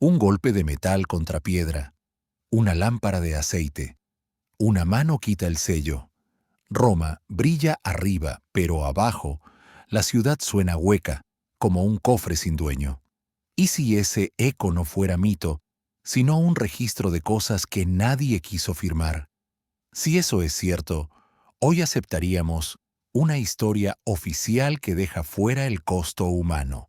un golpe de metal contra piedra, una lámpara de aceite, una mano quita el sello. Roma brilla arriba, pero abajo, la ciudad suena hueca, como un cofre sin dueño. ¿Y si ese eco no fuera mito, sino un registro de cosas que nadie quiso firmar? Si eso es cierto, hoy aceptaríamos una historia oficial que deja fuera el costo humano.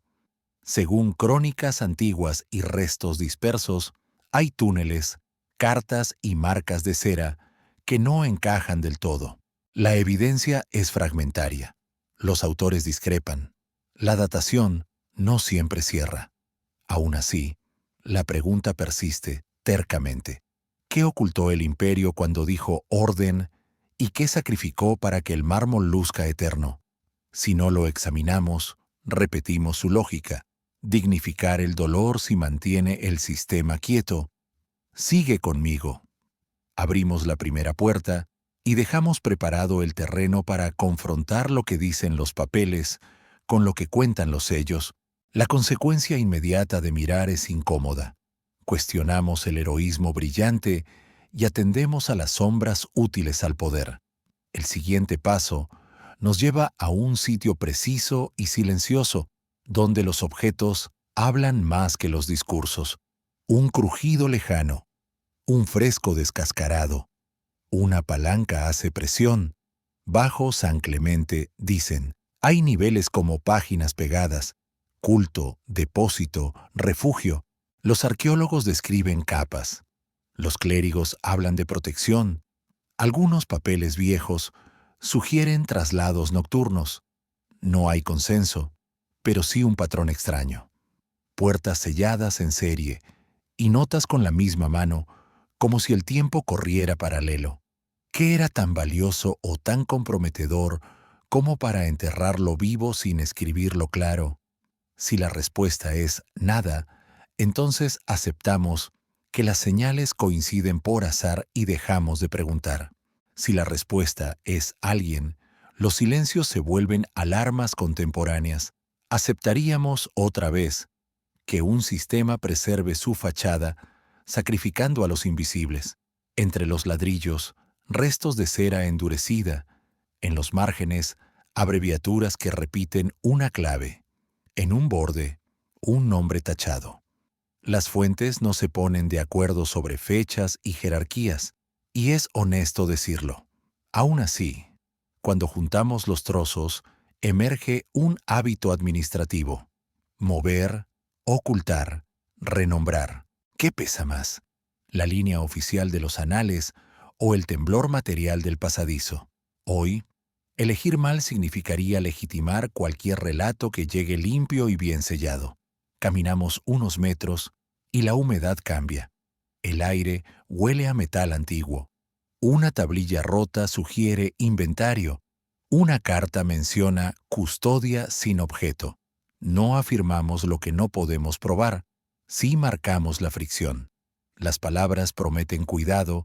Según crónicas antiguas y restos dispersos, hay túneles, cartas y marcas de cera que no encajan del todo. La evidencia es fragmentaria. Los autores discrepan. La datación no siempre cierra. Aún así, la pregunta persiste tercamente. ¿Qué ocultó el imperio cuando dijo orden y qué sacrificó para que el mármol luzca eterno? Si no lo examinamos, repetimos su lógica. Dignificar el dolor si mantiene el sistema quieto. Sigue conmigo. Abrimos la primera puerta y dejamos preparado el terreno para confrontar lo que dicen los papeles con lo que cuentan los sellos. La consecuencia inmediata de mirar es incómoda. Cuestionamos el heroísmo brillante y atendemos a las sombras útiles al poder. El siguiente paso nos lleva a un sitio preciso y silencioso, donde los objetos hablan más que los discursos. Un crujido lejano, un fresco descascarado, una palanca hace presión. Bajo San Clemente, dicen, hay niveles como páginas pegadas, culto, depósito, refugio. Los arqueólogos describen capas. Los clérigos hablan de protección. Algunos papeles viejos sugieren traslados nocturnos. No hay consenso, pero sí un patrón extraño. Puertas selladas en serie y notas con la misma mano, como si el tiempo corriera paralelo. ¿Qué era tan valioso o tan comprometedor como para enterrarlo vivo sin escribirlo claro? Si la respuesta es nada, entonces aceptamos que las señales coinciden por azar y dejamos de preguntar. Si la respuesta es alguien, los silencios se vuelven alarmas contemporáneas. Aceptaríamos otra vez que un sistema preserve su fachada, sacrificando a los invisibles. Entre los ladrillos, restos de cera endurecida. En los márgenes, abreviaturas que repiten una clave. En un borde, un nombre tachado. Las fuentes no se ponen de acuerdo sobre fechas y jerarquías, y es honesto decirlo. Aún así, cuando juntamos los trozos, emerge un hábito administrativo. Mover, ocultar, renombrar. ¿Qué pesa más? ¿La línea oficial de los anales o el temblor material del pasadizo? Hoy, elegir mal significaría legitimar cualquier relato que llegue limpio y bien sellado. Caminamos unos metros y la humedad cambia. El aire huele a metal antiguo. Una tablilla rota sugiere inventario. Una carta menciona custodia sin objeto. No afirmamos lo que no podemos probar, sí marcamos la fricción. Las palabras prometen cuidado,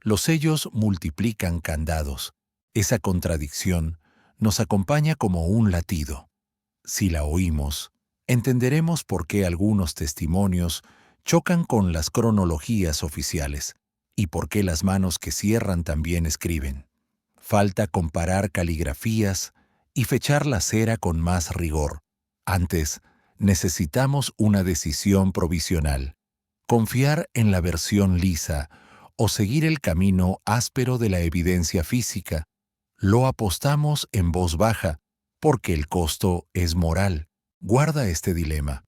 los sellos multiplican candados. Esa contradicción nos acompaña como un latido. Si la oímos, entenderemos por qué algunos testimonios chocan con las cronologías oficiales y por qué las manos que cierran también escriben. Falta comparar caligrafías y fechar la cera con más rigor. Antes, necesitamos una decisión provisional. Confiar en la versión lisa o seguir el camino áspero de la evidencia física. Lo apostamos en voz baja, porque el costo es moral. Guarda este dilema.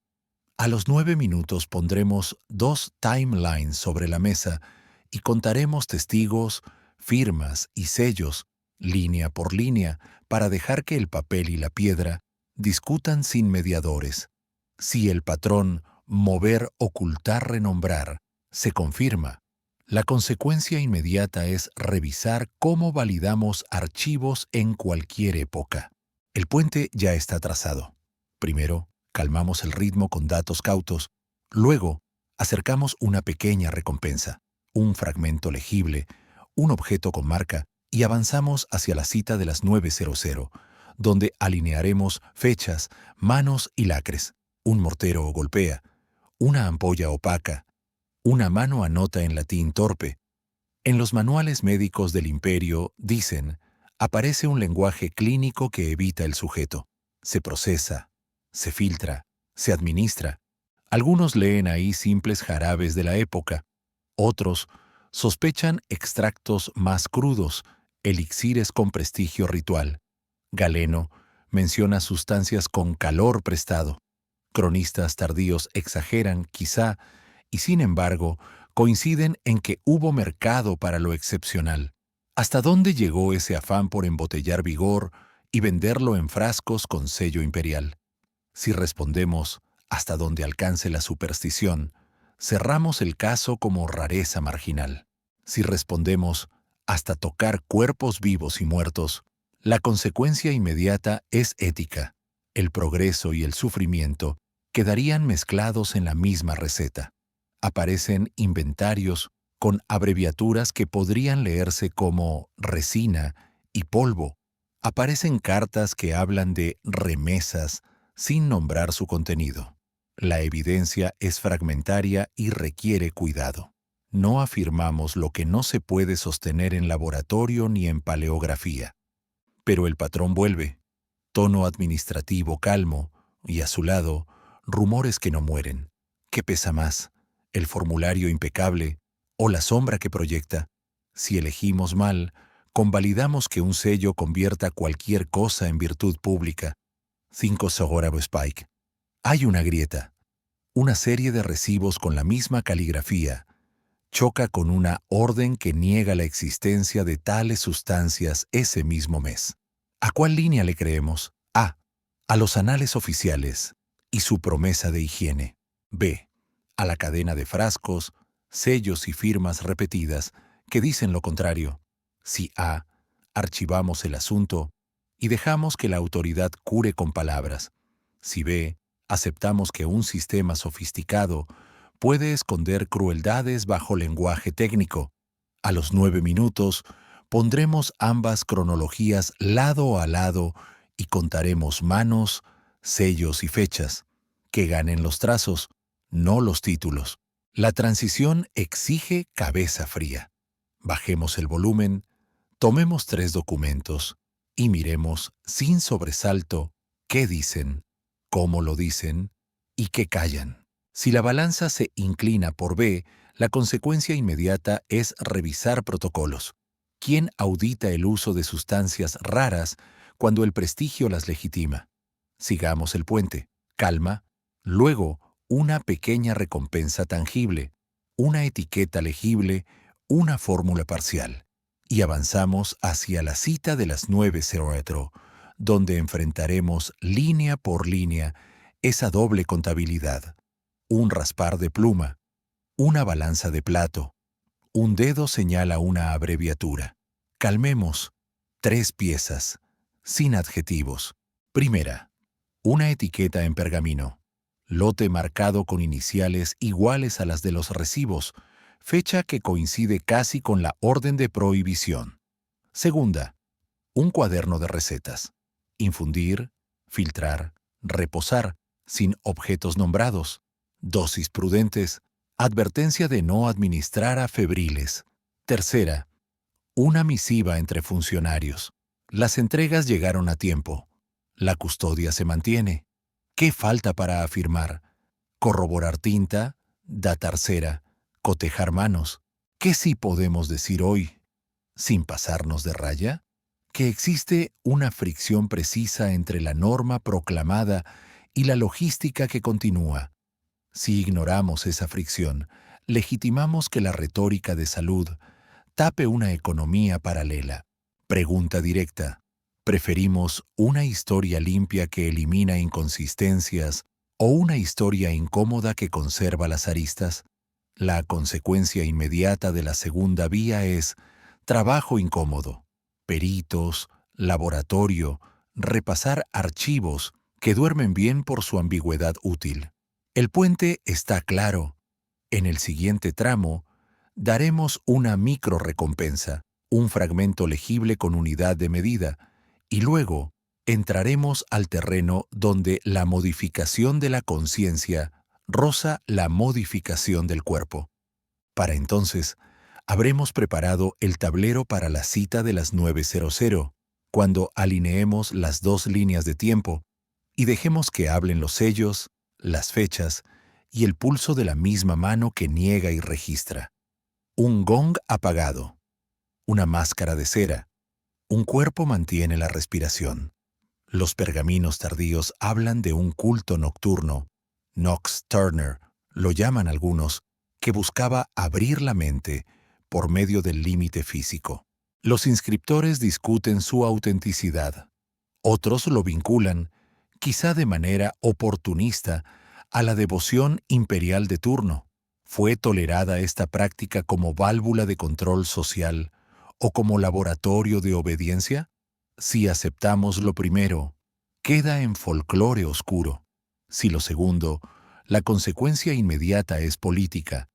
A los 9 minutos pondremos 2 timelines sobre la mesa y contaremos testigos, firmas y sellos, línea por línea, para dejar que el papel y la piedra discutan sin mediadores. Si el patrón mover, ocultar, renombrar se confirma, la consecuencia inmediata es revisar cómo validamos archivos en cualquier época. El puente ya está trazado. Primero, calmamos el ritmo con datos cautos. Luego, acercamos una pequeña recompensa, un fragmento legible, un objeto con marca, y avanzamos hacia la cita de las 9:00, donde alinearemos fechas, manos y lacres. Un mortero golpea, una ampolla opaca, una mano anota en latín torpe. En los manuales médicos del imperio, dicen, aparece un lenguaje clínico que evita el sujeto. Se procesa, se filtra, se administra. Algunos leen ahí simples jarabes de la época. Otros sospechan extractos más crudos, elixires con prestigio ritual. Galeno menciona sustancias con calor prestado. Cronistas tardíos exageran, quizá, y sin embargo, coinciden en que hubo mercado para lo excepcional. ¿Hasta dónde llegó ese afán por embotellar vigor y venderlo en frascos con sello imperial? Si respondemos hasta donde alcance la superstición, cerramos el caso como rareza marginal. Si respondemos hasta tocar cuerpos vivos y muertos, la consecuencia inmediata es ética. El progreso y el sufrimiento quedarían mezclados en la misma receta. Aparecen inventarios con abreviaturas que podrían leerse como resina y polvo. Aparecen cartas que hablan de remesas sin nombrar su contenido. La evidencia es fragmentaria y requiere cuidado. No afirmamos lo que no se puede sostener en laboratorio ni en paleografía. Pero el patrón vuelve, tono administrativo calmo, y a su lado, rumores que no mueren. ¿Qué pesa más? ¿El formulario impecable o la sombra que proyecta? Si elegimos mal, convalidamos que un sello convierta cualquier cosa en virtud pública. 5 Sogorabo Spike. Hay una grieta. Una serie de recibos con la misma caligrafía choca con una orden que niega la existencia de tales sustancias ese mismo mes. ¿A cuál línea le creemos? A. A los anales oficiales y su promesa de higiene. B. A la cadena de frascos, sellos y firmas repetidas que dicen lo contrario. Si A. Archivamos el asunto y dejamos que la autoridad cure con palabras. Si B. Aceptamos que un sistema sofisticado puede esconder crueldades bajo lenguaje técnico. A los 9 minutos, pondremos ambas cronologías lado a lado y contaremos manos, sellos y fechas. Que ganen los trazos, no los títulos. La transición exige cabeza fría. Bajemos el volumen, tomemos 3 documentos y miremos sin sobresalto qué dicen, cómo lo dicen y qué callan. Si la balanza se inclina por B, la consecuencia inmediata es revisar protocolos. ¿Quién audita el uso de sustancias raras cuando el prestigio las legitima? Sigamos el puente. Calma. Luego, una pequeña recompensa tangible, una etiqueta legible, una fórmula parcial. Y avanzamos hacia la cita de las 9:00, donde enfrentaremos línea por línea esa doble contabilidad. Un raspar de pluma, una balanza de plato, un dedo señala una abreviatura. Calmemos. 3 piezas, sin adjetivos. Primera, una etiqueta en pergamino. Lote marcado con iniciales iguales a las de los recibos, fecha que coincide casi con la orden de prohibición. Segunda, un cuaderno de recetas. Infundir, filtrar, reposar, sin objetos nombrados. Dosis prudentes. Advertencia de no administrar a febriles. Tercera, una misiva entre funcionarios. Las entregas llegaron a tiempo. La custodia se mantiene. ¿Qué falta para afirmar? Corroborar tinta, datar cera, cotejar manos. ¿Qué sí podemos decir hoy, sin pasarnos de raya? Que existe una fricción precisa entre la norma proclamada y la logística que continúa. Si ignoramos esa fricción, legitimamos que la retórica de salud tape una economía paralela. Pregunta directa. ¿Preferimos una historia limpia que elimina inconsistencias o una historia incómoda que conserva las aristas? La consecuencia inmediata de la segunda vía es trabajo incómodo. Peritos, laboratorio, repasar archivos que duermen bien por su ambigüedad útil. El puente está claro. En el siguiente tramo, daremos una micro recompensa, un fragmento legible con unidad de medida, y luego entraremos al terreno donde la modificación de la conciencia roza la modificación del cuerpo. Para entonces, habremos preparado el tablero para la cita de las 9:00, cuando alineemos las dos líneas de tiempo y dejemos que hablen los sellos, las fechas y el pulso de la misma mano que niega y registra. Un gong apagado, una máscara de cera, un cuerpo mantiene la respiración. Los pergaminos tardíos hablan de un culto nocturno, Nox Turner, lo llaman algunos, que buscaba abrir la mente por medio del límite físico. Los inscriptores discuten su autenticidad. Otros lo vinculan, quizá de manera oportunista, a la devoción imperial de turno. ¿Fue tolerada esta práctica como válvula de control social o como laboratorio de obediencia? Si aceptamos lo primero, queda en folclore oscuro. Si lo segundo, la consecuencia inmediata es política.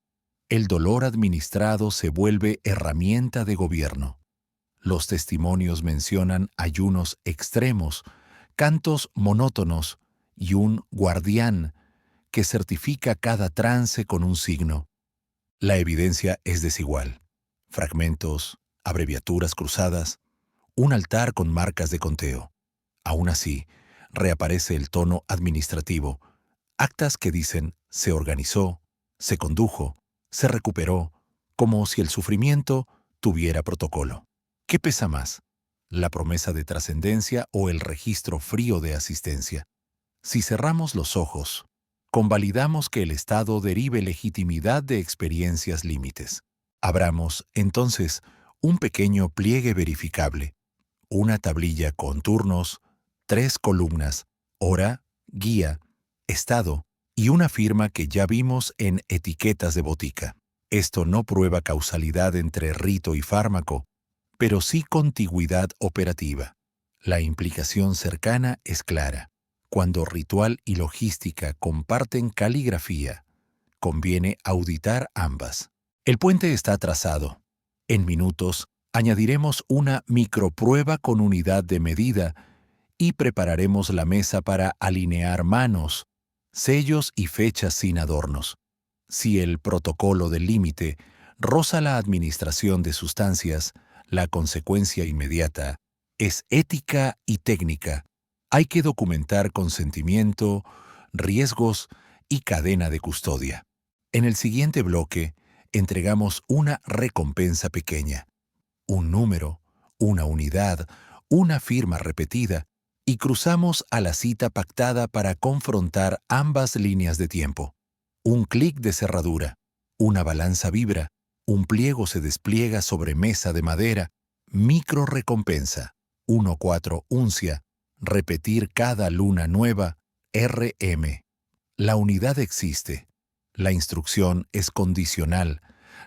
El dolor administrado se vuelve herramienta de gobierno. Los testimonios mencionan ayunos extremos, cantos monótonos y un guardián que certifica cada trance con un signo. La evidencia es desigual. Fragmentos, abreviaturas cruzadas, un altar con marcas de conteo. Aún así, reaparece el tono administrativo. Actas que dicen se organizó, se condujo, se recuperó, como si el sufrimiento tuviera protocolo. ¿Qué pesa más? ¿La promesa de trascendencia o el registro frío de asistencia? Si cerramos los ojos, convalidamos que el Estado derive legitimidad de experiencias límites. Abramos, entonces, un pequeño pliegue verificable, una tablilla con turnos, 3 columnas, hora, guía, estado y una firma que ya vimos en etiquetas de botica. Esto no prueba causalidad entre rito y fármaco, pero sí contigüidad operativa. La implicación cercana es clara. Cuando ritual y logística comparten caligrafía, conviene auditar ambas. El puente está trazado. En minutos, añadiremos una microprueba con unidad de medida y prepararemos la mesa para alinear manos, sellos y fechas sin adornos. Si el protocolo del límite roza la administración de sustancias, la consecuencia inmediata es ética y técnica. Hay que documentar consentimiento, riesgos y cadena de custodia. En el siguiente bloque, entregamos una recompensa pequeña, un número, una unidad, una firma repetida, y cruzamos a la cita pactada para confrontar ambas líneas de tiempo. Un clic de cerradura, una balanza vibra, un pliego se despliega sobre mesa de madera, micro recompensa, 1,4 uncia, repetir cada luna nueva, RM. La unidad existe. La instrucción es condicional.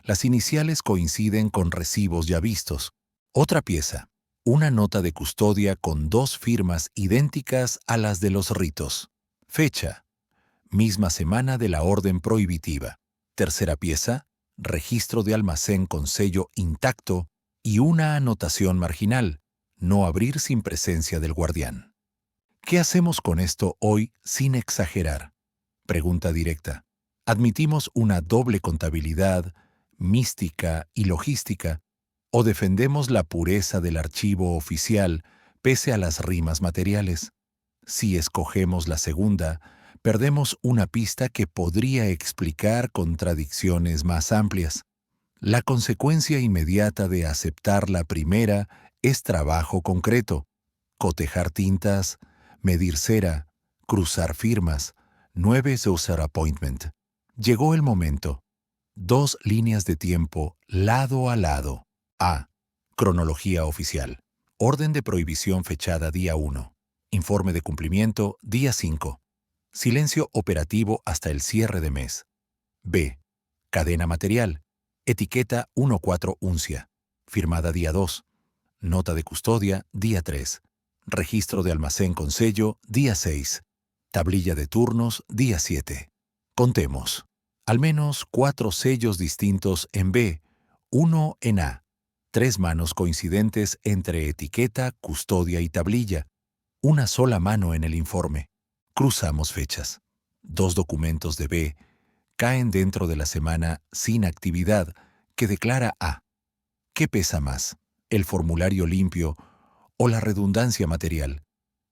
Las iniciales coinciden con recibos ya vistos. Otra pieza, una nota de custodia con 2 firmas idénticas a las de los ritos. Fecha, misma semana de la orden prohibitiva. Tercera pieza, registro de almacén con sello intacto y una anotación marginal, no abrir sin presencia del guardián. ¿Qué hacemos con esto hoy sin exagerar? Pregunta directa. ¿Admitimos una doble contabilidad, mística y logística, o defendemos la pureza del archivo oficial pese a las rimas materiales? Si escogemos la segunda, perdemos una pista que podría explicar contradicciones más amplias. La consecuencia inmediata de aceptar la primera es trabajo concreto: cotejar tintas, medir cera, cruzar firmas, 9 user appointment. Llegó el momento. 2 líneas de tiempo lado a lado. A. Cronología oficial. Orden de prohibición fechada día 1. Informe de cumplimiento día 5. Silencio operativo hasta el cierre de mes. B. Cadena material. Etiqueta 1,4 uncia. Firmada día 2. Nota de custodia día 3. Registro de almacén con sello día 6. Tablilla de turnos día 7. Contemos. Al menos 4 sellos distintos en B, 1 en A. 3 manos coincidentes entre etiqueta, custodia y tablilla. Una sola mano en el informe. Cruzamos fechas. 2 documentos de B caen dentro de la semana sin actividad que declara A. ¿Qué pesa más, el formulario limpio o la redundancia material?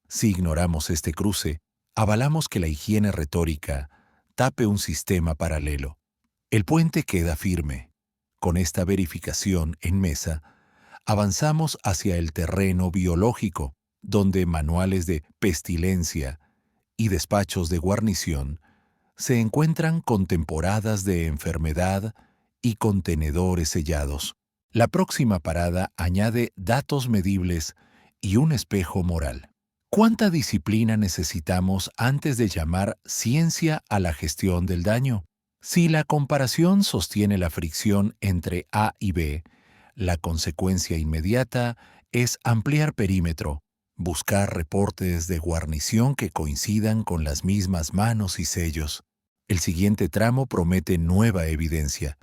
Si ignoramos este cruce, avalamos que la higiene retórica tape un sistema paralelo. El puente queda firme. Con esta verificación en mesa, avanzamos hacia el terreno biológico, donde manuales de pestilencia y despachos de guarnición se encuentran con temporadas de enfermedad y contenedores sellados. La próxima parada añade datos medibles y un espejo moral. ¿Cuánta disciplina necesitamos antes de llamar ciencia a la gestión del daño? Si la comparación sostiene la fricción entre A y B, la consecuencia inmediata es ampliar perímetro, buscar reportes de guarnición que coincidan con las mismas manos y sellos. El siguiente tramo promete nueva evidencia,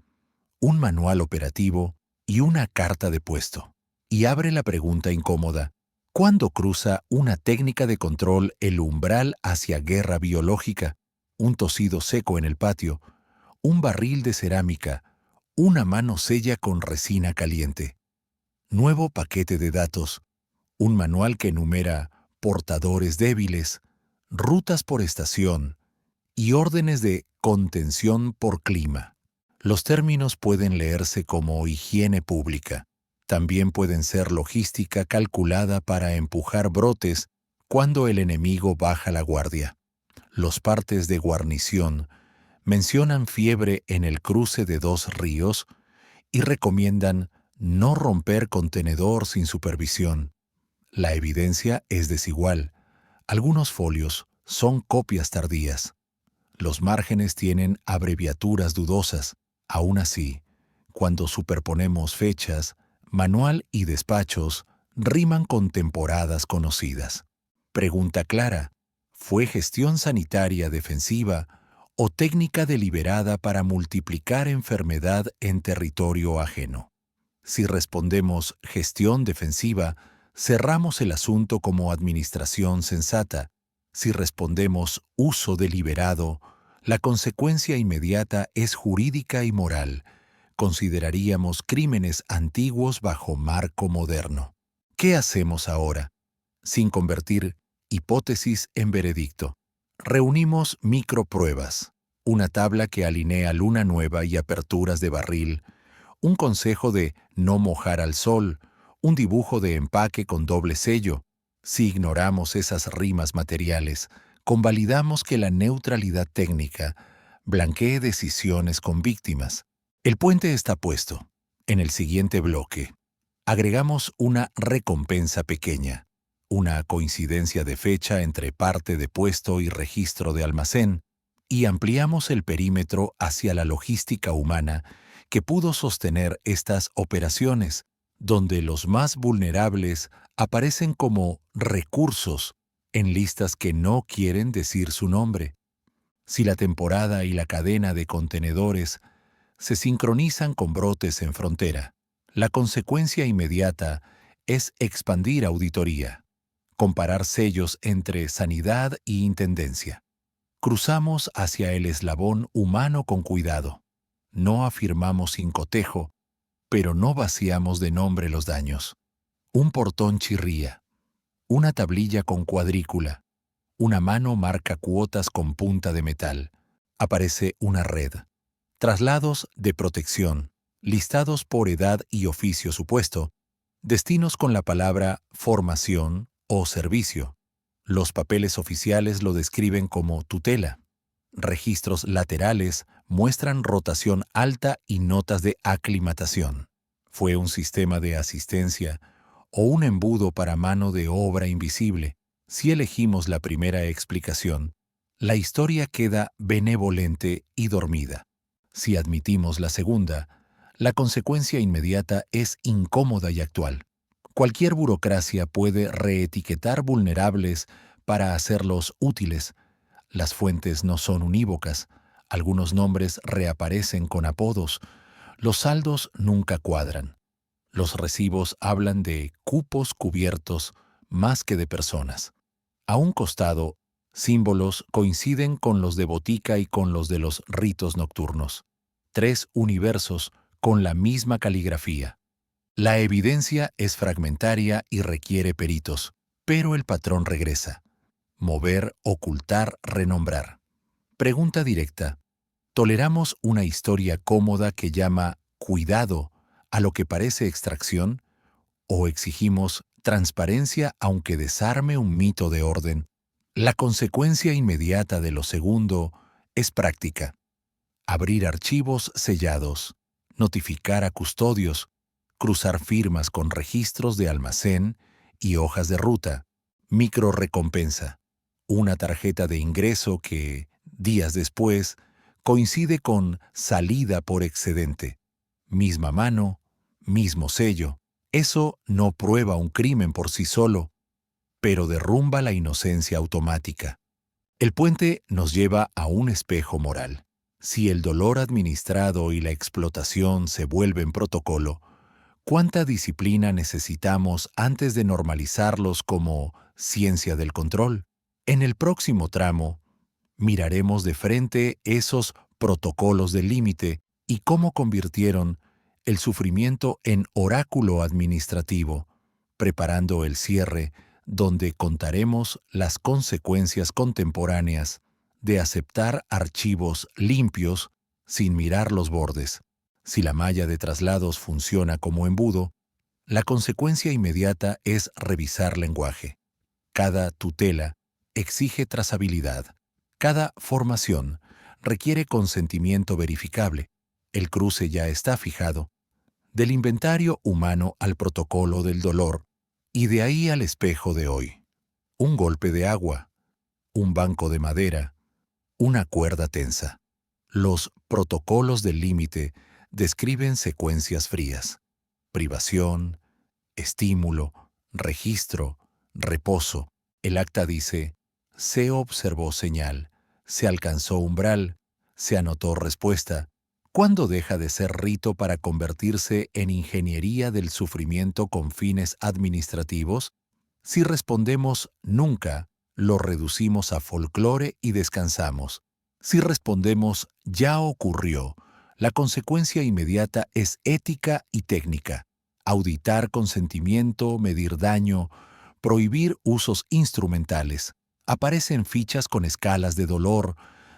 un manual operativo y una carta de puesto. Y abre la pregunta incómoda: ¿cuándo cruza una técnica de control el umbral hacia guerra biológica? Un tosido seco en el patio, un barril de cerámica, una mano sella con resina caliente. Nuevo paquete de datos, un manual que enumera portadores débiles, rutas por estación y órdenes de contención por clima. Los términos pueden leerse como higiene pública. También pueden ser logística calculada para empujar brotes cuando el enemigo baja la guardia. Los partes de guarnición mencionan fiebre en el cruce de 2 ríos y recomiendan no romper contenedor sin supervisión. La evidencia es desigual. Algunos folios son copias tardías. Los márgenes tienen abreviaturas dudosas. Aún así, cuando superponemos fechas, manual y despachos riman con temporadas conocidas. Pregunta clara: ¿fue gestión sanitaria defensiva o técnica deliberada para multiplicar enfermedad en territorio ajeno? Si respondemos gestión defensiva, cerramos el asunto como administración sensata. Si respondemos uso deliberado, la consecuencia inmediata es jurídica y moral. Consideraríamos crímenes antiguos bajo marco moderno. ¿Qué hacemos ahora? Sin convertir hipótesis en veredicto, reunimos micropruebas, una tabla que alinea luna nueva y aperturas de barril, un consejo de no mojar al sol, un dibujo de empaque con doble sello. Si ignoramos esas rimas materiales, convalidamos que la neutralidad técnica blanquee decisiones con víctimas. El puente está puesto. En el siguiente bloque, agregamos una recompensa pequeña, una coincidencia de fecha entre parte de puesto y registro de almacén, y ampliamos el perímetro hacia la logística humana que pudo sostener estas operaciones, donde los más vulnerables aparecen como recursos en listas que no quieren decir su nombre. Si la temporada y la cadena de contenedores se sincronizan con brotes en frontera, la consecuencia inmediata es expandir auditoría, comparar sellos entre sanidad y intendencia. Cruzamos hacia el eslabón humano con cuidado. No afirmamos sin cotejo, pero no vaciamos de nombre los daños. Un portón chirría, una tablilla con cuadrícula, una mano marca cuotas con punta de metal. Aparece una red. Traslados de protección, listados por edad y oficio supuesto, destinos con la palabra formación o servicio. Los papeles oficiales lo describen como tutela. Registros laterales muestran rotación alta y notas de aclimatación. ¿Fue un sistema de asistencia o un embudo para mano de obra invisible? Si elegimos la primera explicación, la historia queda benevolente y dormida. Si admitimos la segunda, la consecuencia inmediata es incómoda y actual. Cualquier burocracia puede reetiquetar vulnerables para hacerlos útiles. Las fuentes no son unívocas. Algunos nombres reaparecen con apodos. Los saldos nunca cuadran. Los recibos hablan de cupos cubiertos más que de personas. A un costado Símbolos coinciden con los de botica y con los de los ritos nocturnos. 3 universos con la misma caligrafía. La evidencia es fragmentaria y requiere peritos, pero el patrón regresa. Mover, ocultar, renombrar. Pregunta directa. ¿Toleramos una historia cómoda que llama cuidado a lo que parece extracción? ¿O exigimos transparencia aunque desarme un mito de orden? La consecuencia inmediata de lo segundo es práctica. Abrir archivos sellados, notificar a custodios, cruzar firmas con registros de almacén y hojas de ruta, microrrecompensa, una tarjeta de ingreso que, días después, coincide con salida por excedente. Misma mano, mismo sello. Eso no prueba un crimen por sí solo, pero derrumba la inocencia automática. El puente nos lleva a un espejo moral. Si el dolor administrado y la explotación se vuelven protocolo, ¿cuánta disciplina necesitamos antes de normalizarlos como ciencia del control? En el próximo tramo, miraremos de frente esos protocolos del límite y cómo convirtieron el sufrimiento en oráculo administrativo, preparando el cierre donde contaremos las consecuencias contemporáneas de aceptar archivos limpios sin mirar los bordes. Si la malla de traslados funciona como embudo, la consecuencia inmediata es revisar lenguaje. Cada tutela exige trazabilidad. Cada formación requiere consentimiento verificable. El cruce ya está fijado. Del inventario humano al protocolo del dolor, y de ahí al espejo de hoy. Un golpe de agua, un banco de madera, una cuerda tensa. Los protocolos del límite describen secuencias frías. Privación, estímulo, registro, reposo. El acta dice, se observó señal, se alcanzó umbral, se anotó respuesta. ¿Cuándo deja de ser rito para convertirse en ingeniería del sufrimiento con fines administrativos? Si respondemos nunca, lo reducimos a folclore y descansamos. Si respondemos ya ocurrió, la consecuencia inmediata es ética y técnica. Auditar consentimiento, medir daño, prohibir usos instrumentales. Aparecen fichas con escalas de dolor,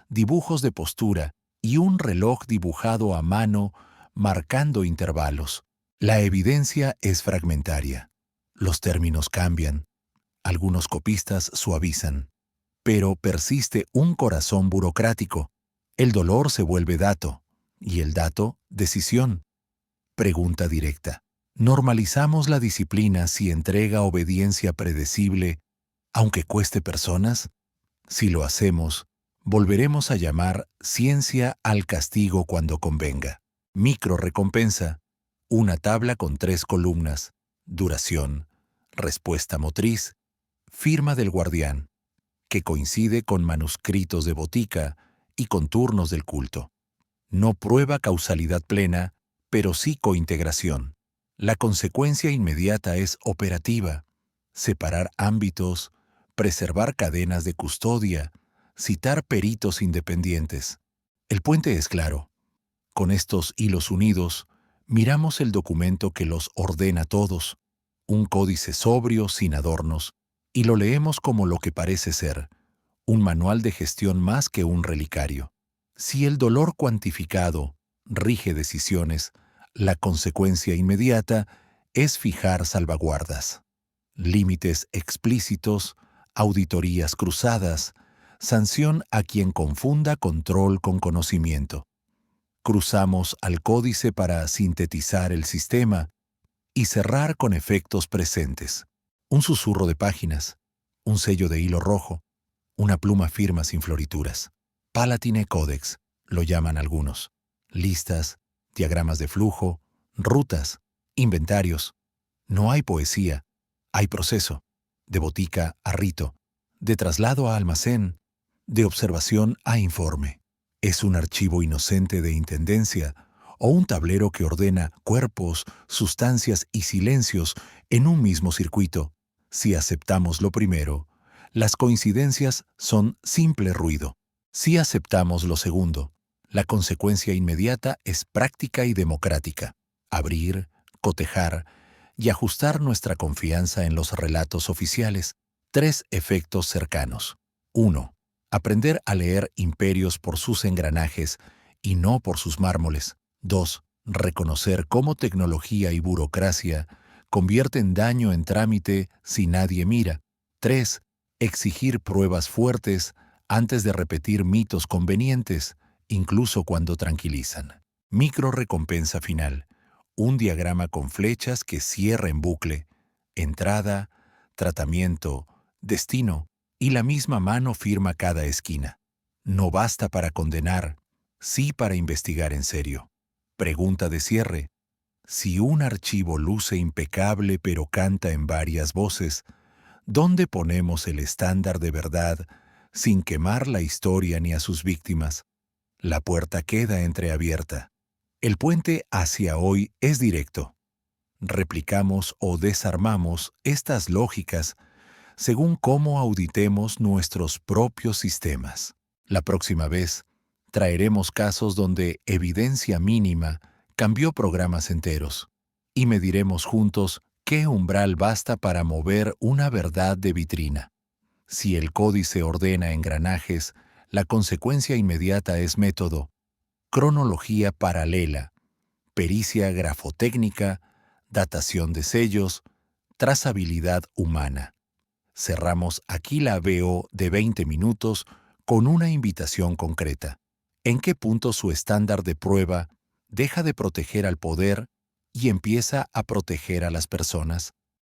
dibujos de postura y un reloj dibujado a mano marcando intervalos. La evidencia es fragmentaria. Los términos cambian. Algunos copistas suavizan. Pero persiste un corazón burocrático. El dolor se vuelve dato y el dato decisión. Pregunta directa. ¿Normalizamos la disciplina si entrega obediencia predecible, aunque cueste personas? Si lo hacemos, volveremos a llamar ciencia al castigo cuando convenga. Microrrecompensa, una tabla con 3 columnas, duración, respuesta motriz, firma del guardián, que coincide con manuscritos de botica y con turnos del culto. No prueba causalidad plena, pero sí cointegración. La consecuencia inmediata es operativa: separar ámbitos, preservar cadenas de custodia, citar peritos independientes. El puente es claro. Con estos hilos unidos, miramos el documento que los ordena todos, un códice sobrio sin adornos, y lo leemos como lo que parece ser, un manual de gestión más que un relicario. Si el dolor cuantificado rige decisiones, la consecuencia inmediata es fijar salvaguardas, límites explícitos, auditorías cruzadas, sanción a quien confunda control con conocimiento. Cruzamos al códice para sintetizar el sistema y cerrar con efectos presentes. Un susurro de páginas, un sello de hilo rojo, una pluma firma sin florituras. Palatine Codex, lo llaman algunos. Listas, diagramas de flujo, rutas, inventarios. No hay poesía, hay proceso. De botica a rito, de traslado a almacén, de observación a informe. Es un archivo inocente de intendencia o un tablero que ordena cuerpos, sustancias y silencios en un mismo circuito. Si aceptamos lo primero, Las coincidencias son simple ruido. Si aceptamos lo segundo, la consecuencia inmediata es práctica y democrática. Abrir, cotejar y ajustar nuestra confianza en los relatos oficiales. 3 efectos cercanos. 1. Aprender a leer imperios por sus engranajes y no por sus mármoles. 2. Reconocer cómo tecnología y burocracia convierten daño en trámite si nadie mira. 3. Exigir pruebas fuertes antes de repetir mitos convenientes, incluso cuando tranquilizan. Micro recompensa final. Un diagrama con flechas que cierra en bucle. Entrada, tratamiento, destino, y la misma mano firma cada esquina. No basta para condenar, sí para investigar en serio. Pregunta de cierre. Si un archivo luce impecable pero canta en varias voces, ¿dónde ponemos el estándar de verdad sin quemar la historia ni a sus víctimas? La puerta queda entreabierta. El puente hacia hoy es directo. Replicamos o desarmamos estas lógicas según cómo auditemos nuestros propios sistemas. La próxima vez, traeremos casos donde evidencia mínima cambió programas enteros y mediremos juntos qué umbral basta para mover una verdad de vitrina. Si el códice ordena engranajes, la consecuencia inmediata es método, cronología paralela, pericia grafotécnica, datación de sellos, trazabilidad humana. Cerramos aquí la VO de 20 minutos con una invitación concreta. ¿En qué punto su estándar de prueba deja de proteger al poder y empieza a proteger a las personas?